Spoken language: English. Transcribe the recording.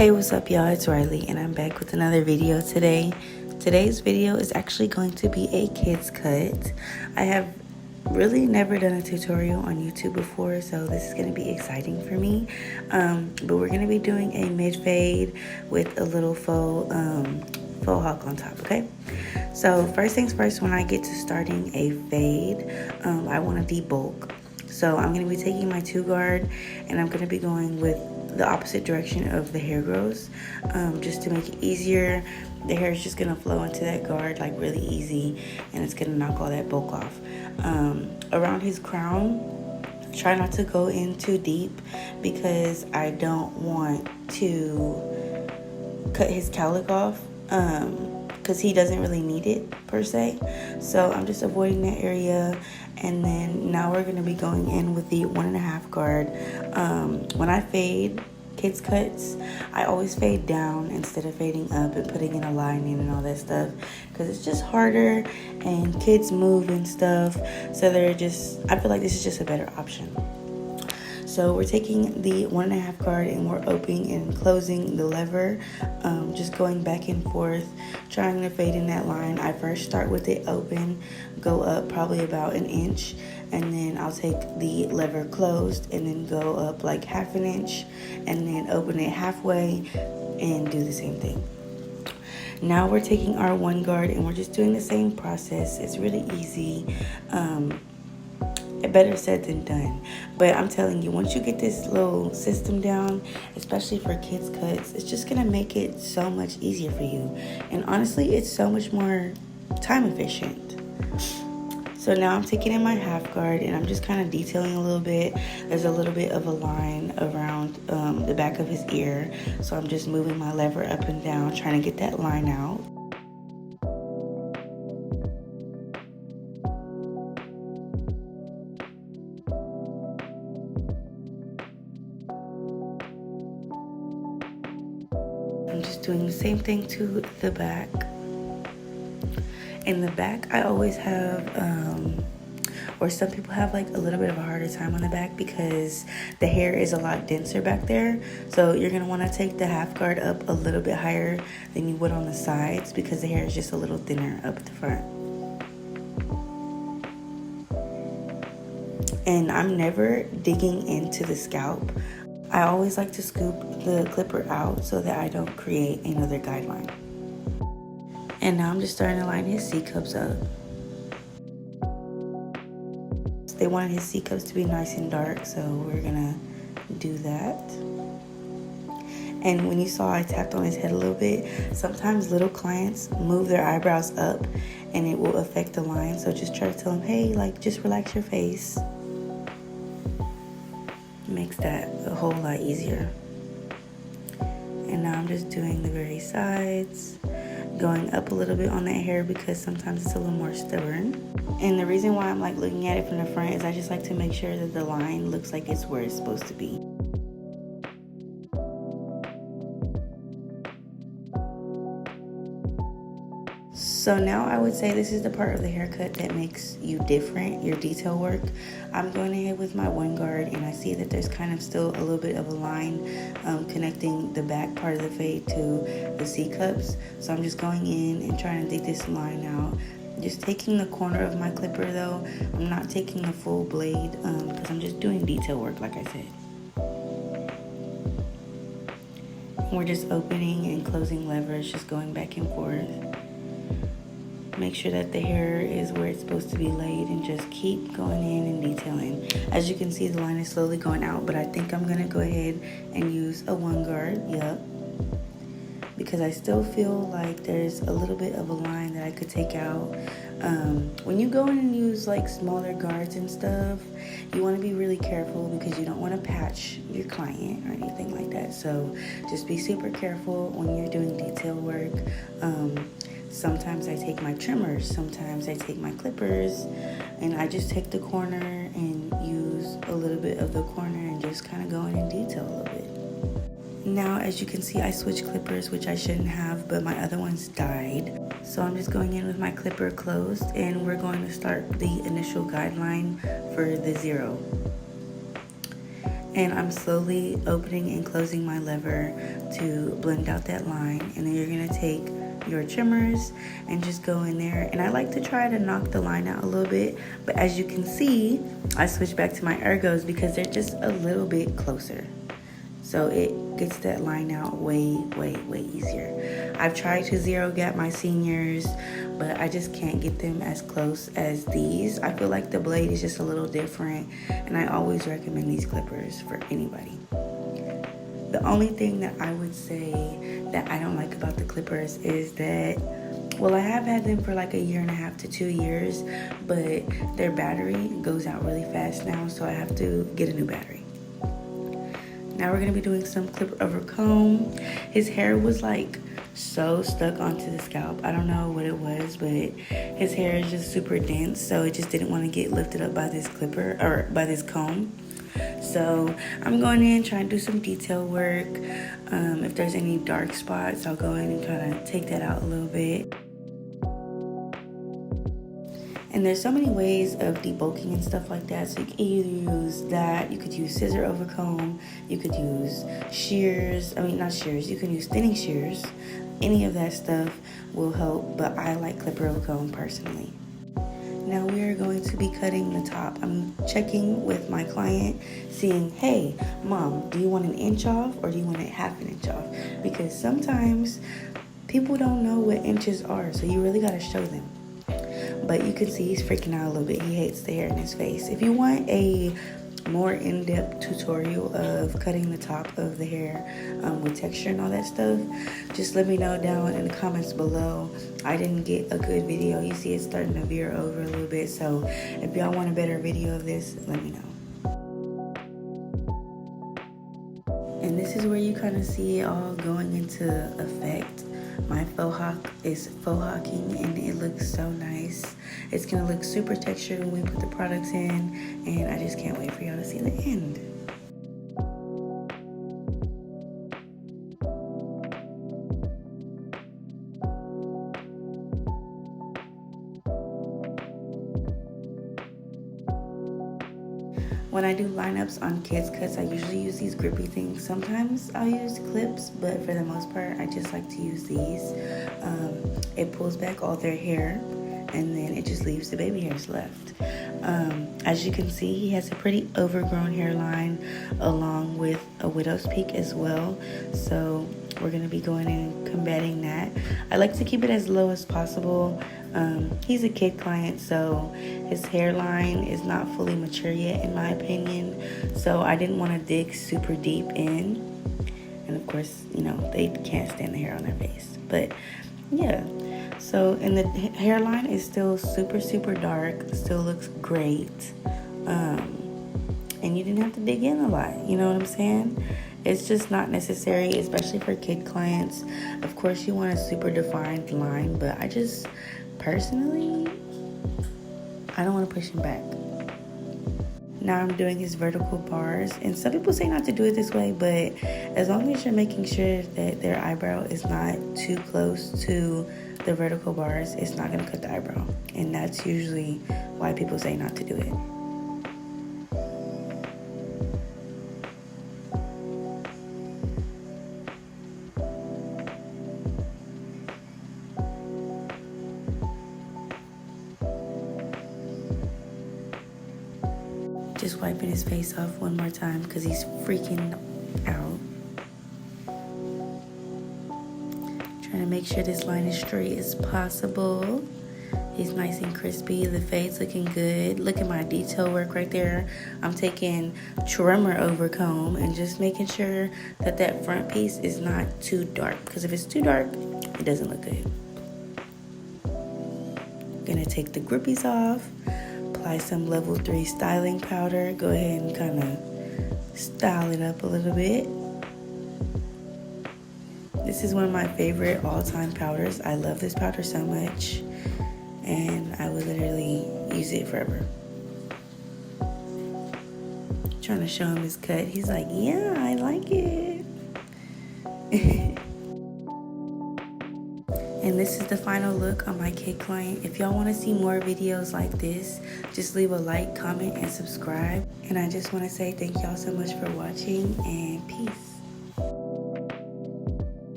Hey, what's up, y'all? It's Riley, and I'm back with another video today. Today's video is actually going to be a kids cut. I have really never done a tutorial on YouTube before, so this is going to be exciting for me. But we're going to be doing a mid fade with a little faux hawk on top, okay? So first things first, when I get to starting a fade, I want to debulk. So I'm going to be taking my 2 guard, and I'm going to be going with the opposite direction of the hair grows, just to make it easier. The hair is just gonna flow into that guard like really easy, and it's gonna knock all that bulk off. Around his crown, try not to go in too deep because I don't want to cut his cowlick off, because he doesn't really need it per se. So I'm just avoiding that area. And then now we're going to be going in with the 1.5 guard. When I fade kids cuts, I always fade down instead of fading up and putting in a line in and all that stuff, because it's just harder and kids move and stuff. So I feel like this is just a better option. So we're taking the 1.5 guard and we're opening and closing the lever, just going back and forth, trying to fade in that line. I first start with it open, go up probably about 1 inch, and then I'll take the lever closed and then go up like 1/2 inch, and then open it halfway and do the same thing. Now we're taking our 1 guard and we're just doing the same process. It's really easy. Better said than done, but I'm telling you, once you get this little system down, especially for kids cuts, it's just gonna make it so much easier for you, and honestly it's so much more time efficient. So now I'm taking in my 1/2 guard and I'm just kind of detailing a little bit. There's a little bit of a line around the back of his ear, so I'm just moving my lever up and down, trying to get that line out. I'm just doing the same thing to the back. In the back, I always have, or some people have like a little bit of a harder time on the back because the hair is a lot denser back there. So you're gonna wanna take the 1/2 guard up a little bit higher than you would on the sides because the hair is just a little thinner up at the front. And I'm never digging into the scalp. I always like to scoop the clipper out so that I don't create another guideline. And now I'm just starting to line his C-cups up. They wanted his C-cups to be nice and dark, so we're gonna do that. And when you saw I tapped on his head a little bit, sometimes little clients move their eyebrows up and it will affect the line. So just try to tell them, hey, like, just relax your face. Makes that a whole lot easier. And now I'm just doing the very sides, going up a little bit on that hair because sometimes it's a little more stubborn. And the reason why I'm like looking at it from the front is I just like to make sure that the line looks like it's where it's supposed to be. So now I would say this is the part of the haircut that makes you different, your detail work. I'm going ahead with my 1 guard and I see that there's kind of still a little bit of a line connecting the back part of the fade to the C-cups. So I'm just going in and trying to dig this line out. Just taking the corner of my clipper though. I'm not taking the full blade because I'm just doing detail work like I said. We're just opening and closing levers, just going back and forth. Make sure that the hair is where it's supposed to be laid and just keep going in and detailing. As you can see, the line is slowly going out, but I think I'm gonna go ahead and use a 1 guard, because I still feel like there's a little bit of a line that I could take out. When you go in and use like smaller guards and stuff, you want to be really careful because you don't want to patch your client or anything like that. So just be super careful when you're doing detail work. Sometimes I take my trimmers, sometimes I take my clippers, and I just take the corner and use a little bit of the corner and just kind of go in and detail a little bit. Now, as you can see, I switched clippers, which I shouldn't have, but my other ones died. So I'm just going in with my clipper closed, and we're going to start the initial guideline for the 0. And I'm slowly opening and closing my lever to blend out that line. And then you're gonna take your trimmers and just go in there. And I like to try to knock the line out a little bit, but as you can see, I switched back to my ergos because they're just a little bit closer. So it gets that line out way, way, way easier. I've tried to zero gap my seniors, but I just can't get them as close as these. I feel like the blade is just a little different, and I always recommend these clippers for anybody. The only thing that I would say that I don't like about the clippers is that, well, I have had them for like 1.5 to 2 years, but their battery goes out really fast now, so I have to get a new battery. Now we're gonna be doing some clip over comb. His hair was like so stuck onto the scalp. I don't know what it was, but his hair is just super dense, so it just didn't want to get lifted up by this clipper or by this comb. So I'm going in, trying to do some detail work. If there's any dark spots, I'll go in and kind of take that out a little bit. And there's so many ways of debulking and stuff like that. So you can either use that, you could use scissor over comb, you could use shears, not shears, you can use thinning shears. Any of that stuff will help, but I like clipper over comb personally. Now we are going to be cutting the top. I'm checking with my client, seeing, hey, mom, do you want 1 inch off or do you want it 1/2 inch off? Because sometimes people don't know what inches are, so you really gotta show them. But you can see he's freaking out a little bit. He hates the hair in his face. If you want a more in-depth tutorial of cutting the top of the hair with texture and all that stuff, just let me know down in the comments below. I didn't get a good video. You see it's starting to veer over a little bit. So if y'all want a better video of this, let me know. And this is where you kind of see it all going into effect. My faux hawk is faux hawking and it looks so nice. It's gonna look super textured when we put the products in, and I just can't wait for y'all to see the end. When I do lineups on kids cuts, I usually use these grippy things. Sometimes I'll use clips, but for the most part, I just like to use these. It pulls back all their hair, and then it just leaves the baby hairs left. As you can see, he has a pretty overgrown hairline along with a widow's peak as well. So we're gonna be going in and combating that. I like to keep it as low as possible. He's a kid client, so his hairline is not fully mature yet in my opinion. So I didn't want to dig super deep in. And of course, they can't stand the hair on their face. But yeah, so and the hairline is still super, super dark, still looks great. And you didn't have to dig in a lot, you know what I'm saying? It's just not necessary, especially for kid clients. Of course, you want a super defined line, but I just personally, I don't want to push him back. Now I'm doing his vertical bars, and some people say not to do it this way, but as long as you're making sure that their eyebrow is not too close to the vertical bars, it's not going to cut the eyebrow, and that's usually why people say not to do it. Just wiping his face off one more time because he's freaking out. Trying to make sure this line is straight as possible. He's nice and crispy. The fade's looking good. Look at my detail work right there. I'm taking trimmer over comb and just making sure that that front piece is not too dark, because if it's too dark, it doesn't look good. Gonna take the grippies off. Apply some level 3 styling powder. Go ahead and kind of style it up a little bit. This is one of my favorite all-time powders. I love this powder so much, and I would literally use it forever. Trying to show him his cut. He's like, yeah, I like it. And this is the final look on my kid client. If y'all want to see more videos like this, just leave a like, comment, and subscribe. And I just want to say thank y'all so much for watching, and peace.